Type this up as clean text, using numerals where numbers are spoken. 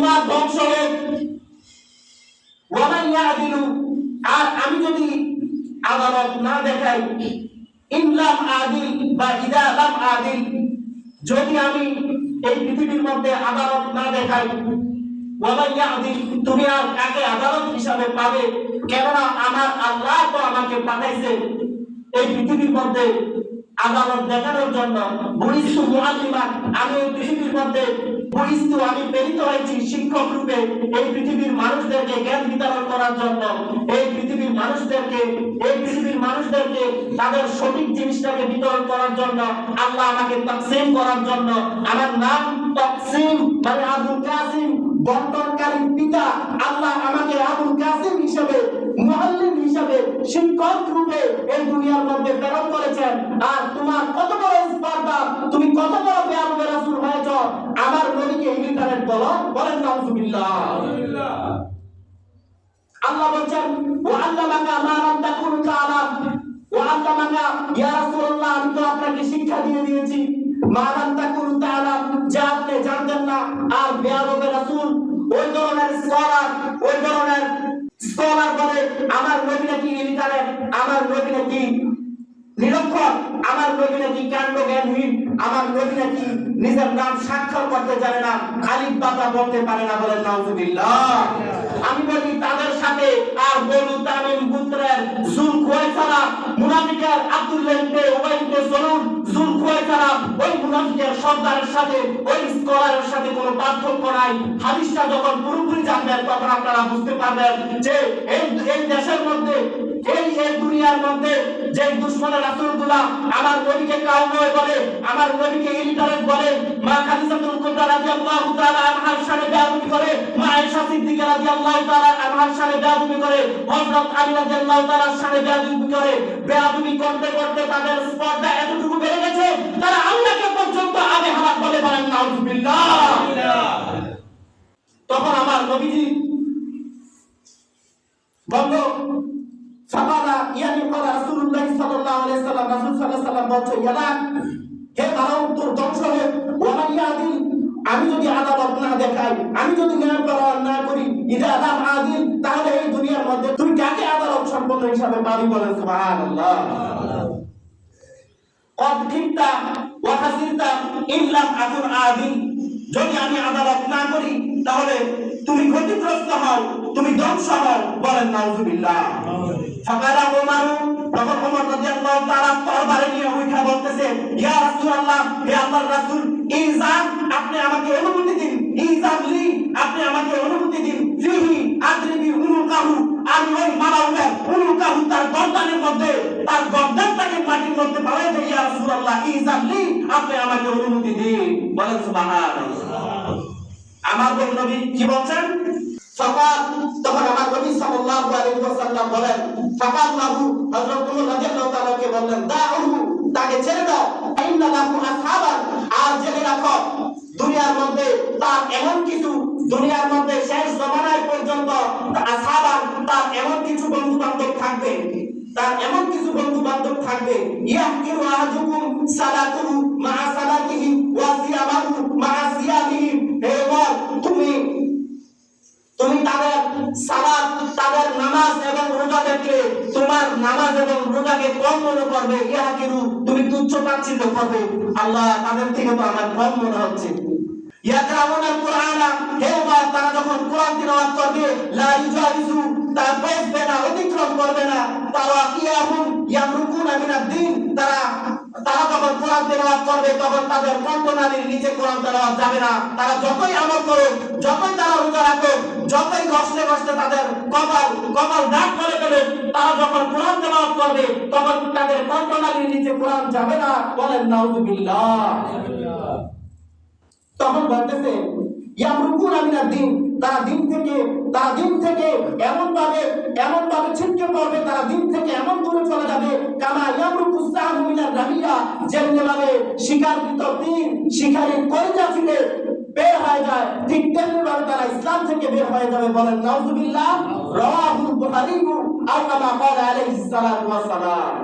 তোমার ধ্বংস হোক। ওয়া মান ইয়াদিলু, আর আমি যদি আদালত না দেখাই, ইন লাম আদিল বা ইদা লাম আদিল, যদি আমি এই পৃথিবীর মধ্যে আদালত না দেখাই, ওয়া মান ইয়াদিল, তুমি আর কাকে আদালত হিসাবে পাবে? কেননা আমার আল্লাহ তো আমাকে পাঠাইছে এই পৃথিবীর মধ্যে আদালত দেখানোর জন্য। বুইস্তু মুআল্লিমান, আমি এই পৃথিবীর মধ্যে বুইস্তু, আমি প্রেরিত হয়েছি শিক্ষক রূপে এই পৃথিবীর মানুষদেরকে জ্ঞান বিতরণ করার জন্য, এই পৃথিবীর মানুষদেরকে তাদের সঠিক জিনিসটাকে বিতরণ করার জন্য। আল্লাহ আমাকে তাকসীম করার জন্য। আমার নাম তাকসীম মানে আবুল কাসিম, বন্টনকারীর পিতা। আল্লাহ আমাকে আবুল কাসিম হিসেবে, মুআল্লিম হিসেবে, শিক্ষক রূপে এই দুনিয়ার মধ্যে প্রেরণ করেছেন। আর তোমার কত বড় স্পর্ধা, তুমি কত বড় বেয়াদবে রাসূল হয়েছ, আমার নবীকে ইলিটারেট বলো, বলেন নাউজুবিল্লাহ। আল্লাহ বলেন ওয়া আল্লামাকা মা লাম তাকুন তাআলাম, ওয়া আল্লামাকা ইয়া রাসূলুল্লাহ, আমি তো আপনাকে শিক্ষা দিয়ে দিয়েছি মা লাম তাকুন তাআলাম, যা আপনি জানতেন না। আর বেয়াদবে রাসূল ওই ধরনের স্কলার বলে আমার নবী নাকি ইলিটারেট, আমার নবী নাকি নিরক্ষর, আমার নবী নাকি কাণ্ড জ্ঞানহীন, আমার নবী নাকি নিজের নাম স্বাক্ষর করতে জানে না, আলিফ বাতা বলতে পারে না, বলেন নাউজুবিল্লাহ। আমি বলি তাদের সাথে আর বনু তামিম গোত্রের যুলকুয়াইসারা, মুনাফিকের আব্দুল্লাহ ইবনে উবাই ইবনে সালুল, যুলকুয়াইসারা, ওই মুনাফিকের সর্দারের সাথে, ওই স্কলারের সাথে কোনো পার্থক্য নাই। হাদিসটা যখন পুরোপুরি জানবেন তখন আপনারা বুঝতে পারবেন যে এই দেশের মধ্যে, এই দুনিয়ার মধ্যে যে দুশমনের রাসূলগুলা আমার নবীকে কাউময় বলে, আমার নবীকে ইলিটারেট বলে, মা খাদিজাতুল কুবরা রাদিয়াল্লাহু তাআলা আনহার শানে বেয়াদবি করে, মা আয়েশা সিদ্দিকা রাদিয়াল্লাহু তাআলা আনহার শানে বেয়াদবি করে, হযরত আলী রাদিয়াল্লাহু তাআলার শানে বেয়াদবি করে। বেয়াদবি করতে করতে তাদের স্পর্ধা এতটুকু বেড়ে গেছে, তারা আল্লাহকে পর্যন্ত আবে হালাক বলে, বলেন নাউজুবিল্লাহ। তখন আমার নবীজি বলল সাহাবা, ইয়ানি ক্বালা রাসূলুল্লাহ সাল্লাল্লাহু আলাইহি সাল্লাম, রাসূল সাল্লাল্লাহু আলাইহি সাল্লাম বলছে, ইয়ালা হে মানব তোর ধ্বংস হোক। ওয়া মান ইয়াদিল, আমি যদি আদালত না দেখাই, আমি যদি ন্যায় পালন না করি, ইদা লাম আদিল, তাহলে এই দুনিয়ার মধ্যে তুই কাকে আদালত সম্পন্ন হিসাবে পাবি, বলেন সুবহানাল্লাহ। কদ কিনতা ওয়া হাসিরতা ইল্লাম আকুন আদিল, যদি আমি আদালত না করি তাহলে তুমি ক্ষতিগ্রস্ত হও, তুমি ধ্বংস হও, বলেন নাউজুবিল্লাহ। ফাকারা ওমর, তখন ওমর রাদিয়াল্লাহু তাআলা তরবারি নিয়ে উঠা বলতেছে, ইয়া রাসূলুল্লাহ, হে আল্লাহর রাসূল, ইজান, আপনি আমাকে অনুমতি দিন, ইজানলি, আপনি আমাকে অনুমতি দিন, ফিহি আদরিবি উনুকাহু, আমি ওই মালাউকের উনুকাহু, তার গর্দানের মধ্যে, তার গর্দানটাকে মাটির মধ্যে পাড়াই দেই, ইয়া রাসূলুল্লাহ, ইজানলি, আপনি আমাকে অনুমতি দিন, বলেন সুবহানাল্লাহ। আমার নবী কি বলছেন? ফাকাত, তখন আমার নবী সাল্লাল্লাহু আলাইহি ওয়াসাল্লাম বলেন, ফাকাত লাহু, হযরত ওমর রাদিয়াল্লাহু তাআলা কে বললেন, দাউহু, তাকে ছেড়ে দাও, ইন্না লাহু আসহাবান, আর জেনে রাখো দুনিয়ার মধ্যে তার এমন কিছু, দুনিয়ার মধ্যে শেষ জামানায় পর্যন্ত আসহাবান, তার এমন কিছু বন্ধু বান্ধব থাকবে, তার এমন কিছু বন্ধু বান্ধব থাকবে, ইয়াহকিরু আহাদুকুম সালাতুহু মা সালাতিহি ওয়া সিয়ামাহু মা সিয়ামিহি। হে ওমর, তুমি তাদের সালাত, তাদের নামাজ এবং রোজা দেখলে তোমার নামাজ এবং রোজাকে কম মনে করবে, ইয়াহকিরু, তুমি তুচ্ছ তাচ্ছিল্য করবে, আল্লাহ তাদের থেকে তো আমার কম মনে হচ্ছে। ইয়াকরাউনাল কুরআনা, হে ওমর, তারা যখন কোরআন তিলাওয়াত করবে, লা ইউজাবিজু, তা পেছবে না, অতিক্রম করবে না, তারাকিয়াহুম ইয়ামরুকুনা মিনাদ দ্বীন, তারা যখন কোরআন তেলাওয়াত করবে তখন তাদের কণ্ঠনালীর নিচে কোরআন তেলাওয়াত যাবে না। তারা যতই আমল করুক, যতই তারা রোজা রাখুক, যতই কষ্টে কষ্টে তাদের কপাল দাগ করে ফেলে, তারা যখন কোরআন তেলাওয়াত করবে তখন তাদের কণ্ঠনালীর নিচে কোরআন যাবে না, বলেন নাউজুবিল্লাহ। তখন বলতেছে ইয়ামরুকুনা মিনাদ দ্বীন, তারা দিন থেকে এমন ভাবে ছিটকে পড়বে, তারা দিন থেকে এমন দূরে চলে যাবে, কামা ইয়ামরুকুস সাহু মিনার রামিয়া, যেমন ভাবে শিকারকৃত তীর শিকারীর কলিজা থেকে বের হয়ে যায়, ঠিক তেমনি ভাবে তারা ইসলাম থেকে বের হয়ে যাবে, বলেন নাউজুবিল্লাহ। রাওয়াহুল বুখারী আও কামা ক্বালা আলাইহিস সালাতু ওয়াস সালাম।